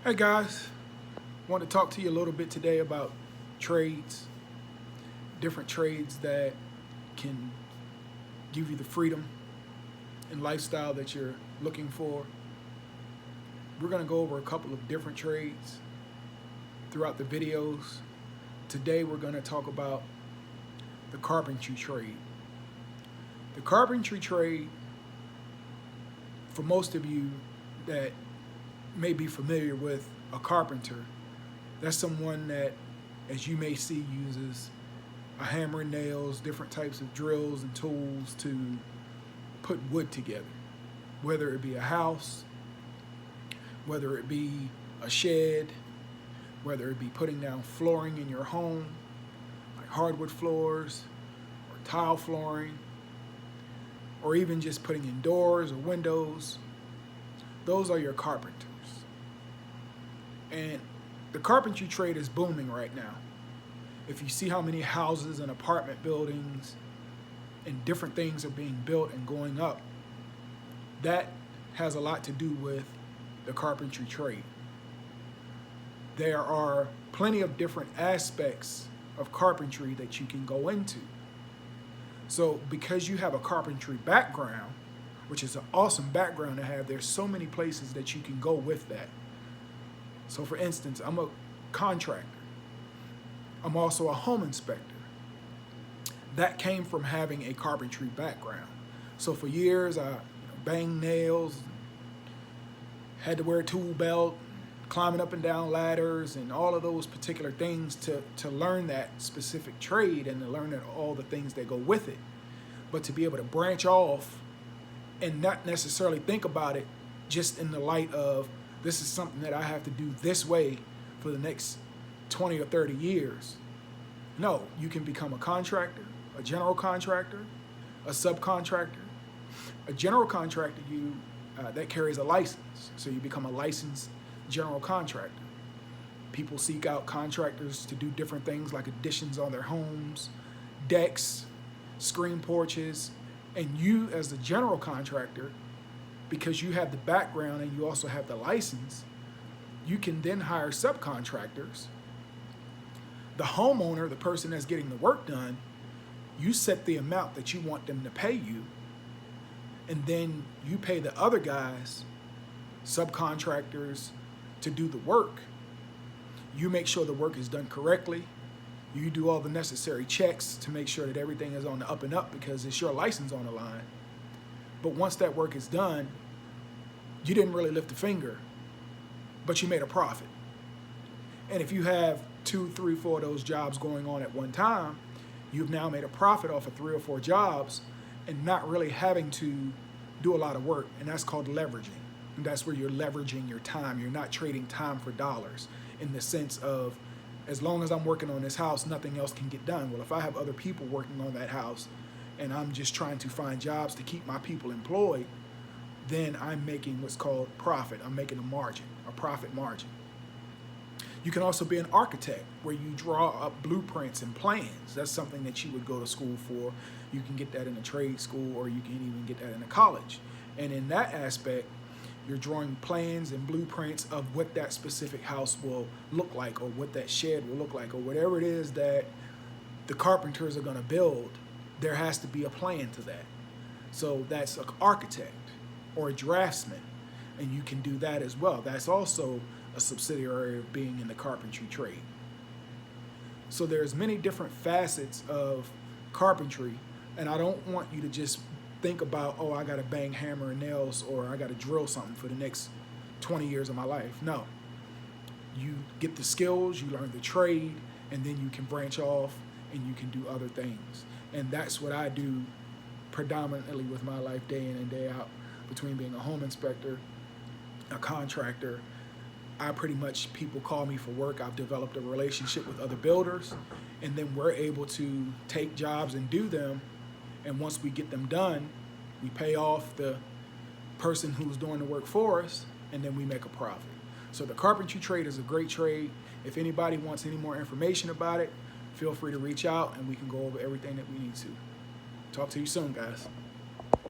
Hey guys, want to talk to you a little bit today about trades, different trades that can give you the freedom and lifestyle that you're looking for. We're going to go over a couple of different trades throughout the videos. Today we're going to talk about the carpentry trade. The carpentry trade, for most of you that may be familiar with a carpenter, that's someone that, as you may see, uses a hammer and nails, different types of drills and tools to put wood together, whether it be a house, whether it be a shed, whether it be putting down flooring in your home, like hardwood floors or tile flooring, or even just putting in doors or windows. Those are your carpenters. And the carpentry trade is booming right now. If you see how many houses and apartment buildings and different things are being built and going up, that has a lot to do with the carpentry trade. There are plenty of different aspects of carpentry that you can go into. So because you have a carpentry background, which is an awesome background to have, there's so many places that you can go with that. So for instance, I'm a contractor. I'm also a home inspector. That came from having a carpentry background. So for years, I banged nails, had to wear a tool belt, climbing up and down ladders, and all of those particular things to learn that specific trade and to learn all the things that go with it. But to be able to branch off and not necessarily think about it just in the light of, this is something that I have to do this way for the next 20 or 30 years. No, you can become a contractor, a general contractor, a subcontractor. A general contractor, that carries a license, so you become a licensed general contractor. People seek out contractors to do different things like additions on their homes, decks, screen porches, and you as the general contractor, because you have the background and you also have the license, you can then hire subcontractors. The homeowner, the person that's getting the work done, you set the amount that you want them to pay you, and then you pay the other guys, subcontractors, to do the work. You make sure the work is done correctly. You do all the necessary checks to make sure that everything is on the up and up because it's your license on the line. But once that work is done, you didn't really lift a finger, but you made a profit. And if you have 2, 3, 4 of those jobs going on at one time, you've now made a profit off of 3 or 4 jobs and not really having to do a lot of work. And that's called leveraging. And that's where you're leveraging your time. You're not trading time for dollars in the sense of, as long as I'm working on this house, nothing else can get done. Well, if I have other people working on that house and I'm just trying to find jobs to keep my people employed, then I'm making what's called profit. I'm making a margin, a profit margin. You can also be an architect where you draw up blueprints and plans. That's something that you would go to school for. You can get that in a trade school, or you can even get that in a college. And in that aspect, you're drawing plans and blueprints of what that specific house will look like, or what that shed will look like, or whatever it is that the carpenters are going to build. There has to be a plan to that. So that's an architect or a draftsman, and you can do that as well. That's also a subsidiary of being in the carpentry trade. So there's many different facets of carpentry, and I don't want you to just think about, oh, I got to bang hammer and nails, or I got to drill something for the next 20 years of my life. No. You get the skills, you learn the trade, and then you can branch off and you can do other things. And that's what I do predominantly with my life, day in and day out. Between being a home inspector, a contractor, people call me for work. I've developed a relationship with other builders, and then we're able to take jobs and do them. And once we get them done, we pay off the person who's doing the work for us, and then we make a profit. So the carpentry trade is a great trade. If anybody wants any more information about it, feel free to reach out and we can go over everything that we need to. Talk to you soon, guys.